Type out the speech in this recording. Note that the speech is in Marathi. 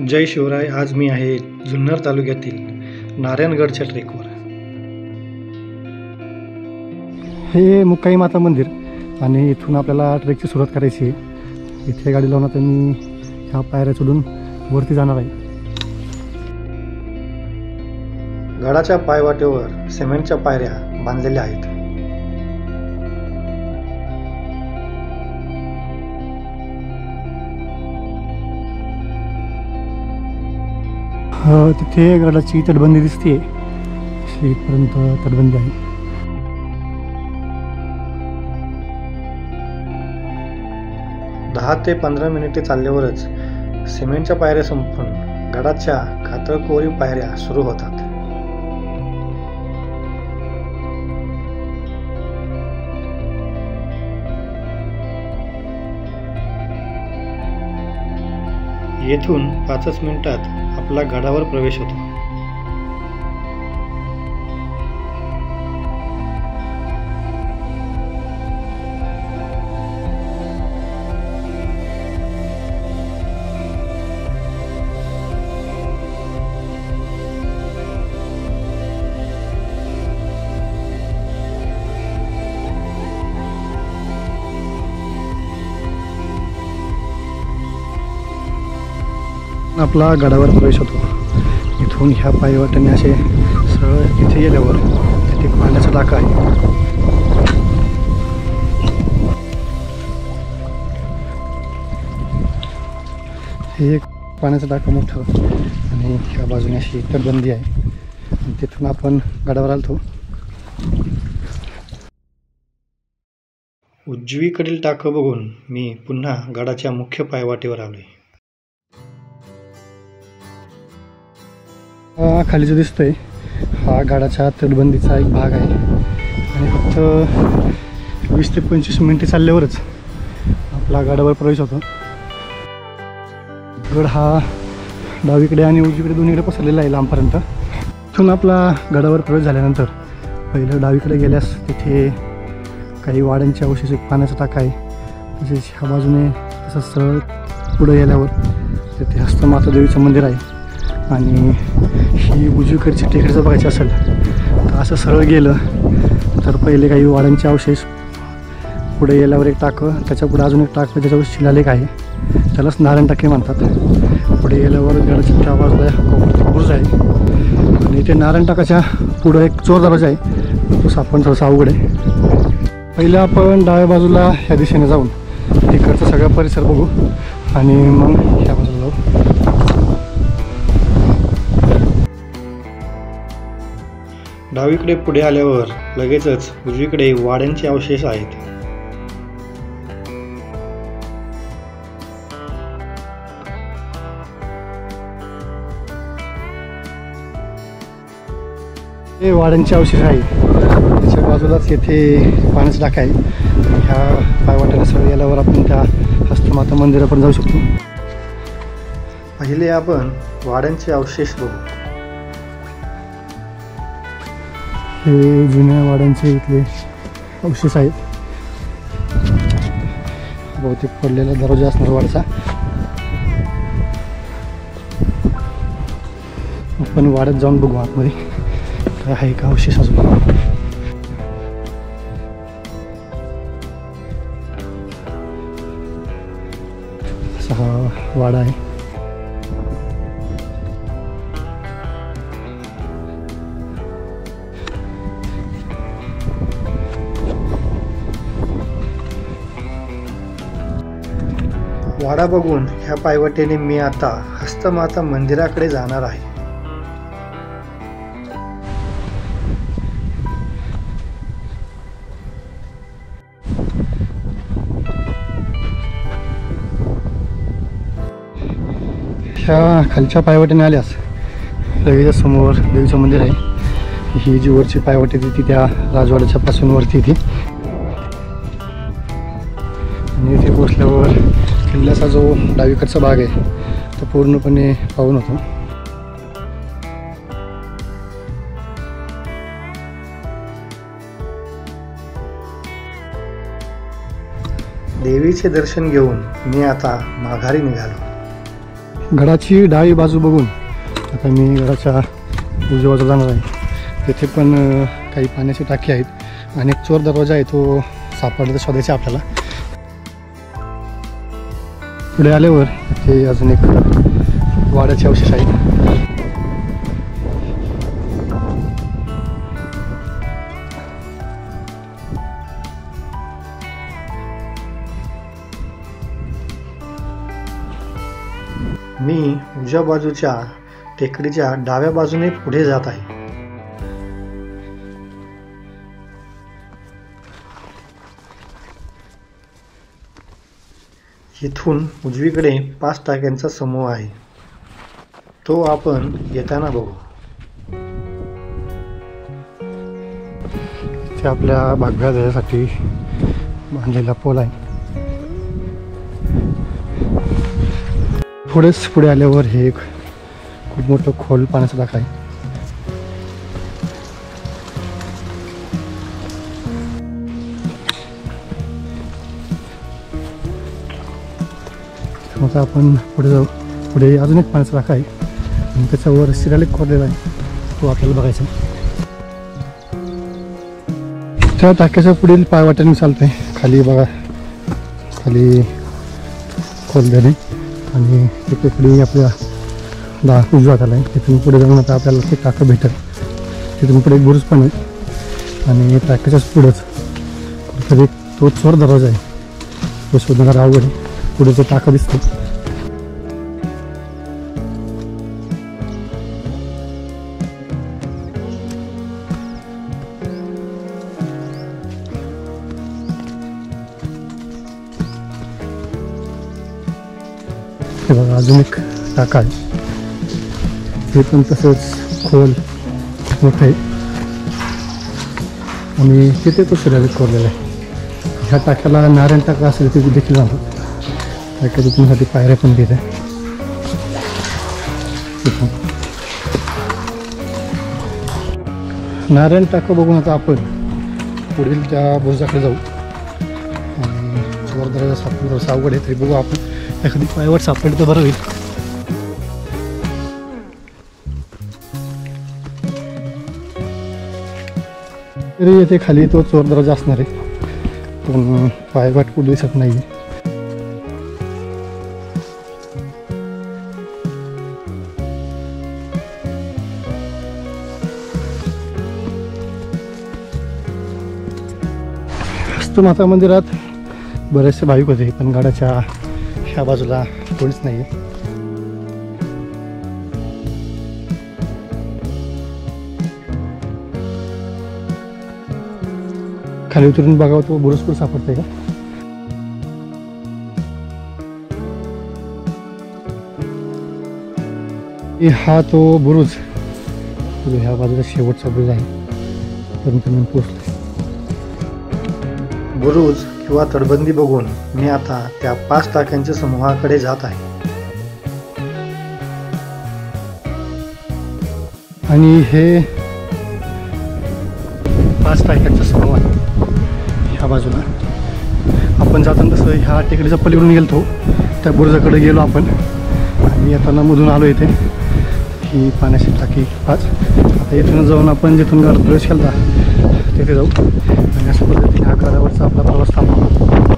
जय शिवराय. आज मी आहे जुन्नर तालुक्यातील नारायणगडच्या ट्रेकवर. हे मुक्काई माता मंदिर आणि इथून आपल्याला ट्रेकची सुरुवात करायची आहे. इथे गाडी लावून आता मी ह्या पायऱ्या चढून वरती जाणार आहे. गडाच्या पायवाटेवर सिमेंटच्या पायऱ्या बांधलेल्या आहेत. तिथे गडाची तटबंदी दिसते. इथपर्यंत तटबंदी आहे. दहा ते 15 मिनिटे चालल्यावरच सिमेंटच्या पायऱ्या संपून गडाच्या कातळकोरीव पायऱ्या सुरू होतात. येथून 5 मिनिटात आपला गडावर प्रवेश होतो. आपला गडावर प्रवेश होतो. इथून ह्या पायवाटेने असे सरळ इथे गेल्यावर तिथे पाण्याचा टाका आहे. हे एक पाण्याचा टाका मोठं आणि ह्या बाजूने अशी तटबंदी आहे. आणि तिथून आपण गडावर आलतो. उजवीकडील टाकं बघून मी पुन्हा गडाच्या मुख्य पायवाटेवर आलोय. खाली जो दिसतोय हा गडाच्या तटबंदीचा एक भाग आहे. आणि फक्त 20 ते 25 मिनिटे चालल्यावरच आपला गडावर प्रवेश होतो. गड हा डावीकडे आणि उजवीकडे दोन्हीकडे पसरलेला आहे लांबपर्यंत. तिथून आपला गडावर प्रवेश झाल्यानंतर पहिलं डावीकडे गेल्यास तिथे काही वाड्यांचे अवशेष, पाण्याचा टाका आहे. तसेच ह्या बाजूने तसं सरळ पुढे गेल्यावर तिथे हस्तमाता देवीचं मंदिर आहे. आणि ही उजवीकडची टेकडी जर बघायची असेल तर असं सरळ गेलं तर पहिले काही वाड्यांचे अवशेष, पुढे गेल्यावर एक टाकं, त्याच्या पुढे अजून एक टाकं ज्याच्यावर शिलालेख आहे, त्यालाच नारायण टाके म्हणतात. पुढे गेल्यावर गडाच्या त्या बाजूला बुरुज आहे आणि ते नारायण टाकाच्या पुढं एक चोर दरवाजा आहे. तो सापडणं थोडंसं अवघड आहे. पहिलं आपण डाव्या बाजूला ह्या दिशेने जाऊन तिकडचा सगळा परिसर बघू आणि मग ह्या बाजूला जाऊ. डावीकडे पुढे आल्यावर लगेचच उजवीकडे वाड्यांचे अवशेष आहेत. हे वाड्यांचे अवशेष आहे. त्याच्या बाजूलाच येथे पाण्याचा टाका आहे. ह्या पायवाट्याला सरळ गेल्यावर आपण त्या हस्तमाता मंदिरापर्यंत जाऊ शकतो. पहिले आपण वाड्यांचे अवशेष बघू. हे जुन्या वाड्यांचे इथले अवशेष आहेत. बहुतेक पडलेला दरवाजा असणार वाड्याचा. आपण वाड्यात जाऊन बघू आतमध्ये काय आहे का अवशेष अजून. असा हा वाडा आहे. वाडा बघून ह्या पायवाटेने मी आता हस्तमाता मंदिराकडे जाणार आहे. ह्या खालच्या पायवाटेने आल्यास लगेच समोर देवीचं मंदिर आहे. ही जी वरची पायवाटी ती त्या राजवाड्याच्या पासून वरती ती. आणि इथे पोचल्यावर किल्ल्याचा जो डावीकडचा भाग आहे तो पूर्णपणे पाहून होतो. देवीचे दर्शन घेऊन मी आता माघारी निघालो. गडाची डावी बाजू बघून आता मी गडाच्या उजव्या बाजूला जाणार आहे. तेथे पण काही पाण्याची टाकी आहेत आणि एक चोर दरवाजा आहे, तो सापडला तर शोधायचा आपल्याला. पुढे आल्यावर ते अजून एक वाड्याचे अवशेष आहेत. मी उजव्या बाजूच्या टेकडीच्या डाव्या बाजूने पुढे जात आहे. इथून उजवीकडे 5 टाक्यांचा समूह आहे, तो आपण येताना बघू. इथे आपल्या भागव्या जाण्यासाठी बांधलेला पोल आहे. थोडेच पुढे आल्यावर हे एक खूप मोठं खोल पाण्याचा टाका आहे. आता आपण पुढे जाऊ. पुढे अजून एक पाण्याचा टाका आहे आणि त्याच्यावर शिलालेख खोदलेला आहे, तो आपल्याला बघायचा आहे. त्या टाक्याच्या पुढील पायवाटेने चालतंय. खाली बघा, खाली खोदलेले आणि तिकडे आपल्या उजवा झाला आहे. तिथून पुढे जाऊन आता आपल्याला ते टाकं भेटेल. तिथून पुढे एक बुरुज पण आहे आणि टाक्याच्याच पुढंच कुठेतरी तो चोर दरवाजा आहे, तो शोधणारा अवघड आहे. पुढे तो टाका दिसतो. हे बघा, अजून एक टाका आहे. ते पण तसंच खोल मोठं आहे आणि तिथे तो शिलालेख कोरलेला आहे. ह्या टाक्याला नारायण टाका असेल तिथे देखील जातो. टाक्या तिथूनसाठी पायऱ्या पण देत आहे. नारायण टाका बघून आता आपण पुढील त्या बुरुजाकडे जाऊ. आणि चोर दरवाजा सापडून अवघड आहे, तरी बघू आपण एखादी पायवाट सापडली तर बरं होईल. तरी येथे खाली तो चोर दरवाजा असणार आहे, पण पायवाट कुठे दिसत नाही. माता मंदिरात बरेचसे भाविक होते, पण गडाच्या ह्या बाजूला कोणीच नाही आहे. खाली उतरून बघावं तो बुरुज पण सापडतंय का. हा तो बुरुज, ह्या बाजूला शेवटचा बुरुज आहे, पर्यंत मी पोहोचलो. बुरुज किंवा तटबंदी बघून मी आता त्या 5 टाक्यांच्या समूहाकडे जात आहे. आणि हे 5 टाक्यांचा समूह आहे. ह्या बाजूला आपण जाताना तसं ह्या टेकडीचा पलीकडून गेलो, त्या बुरुजाकडे गेलो आपण आणि येताना मधून आलो. इथे ही पाण्याची टाकी 5. आता इथून जाऊन आपण जिथून गडात प्रवेश केला तिथे जाऊ आणि अशा पद्धतीने हा गडावरचा आपला प्रवास थांबतो.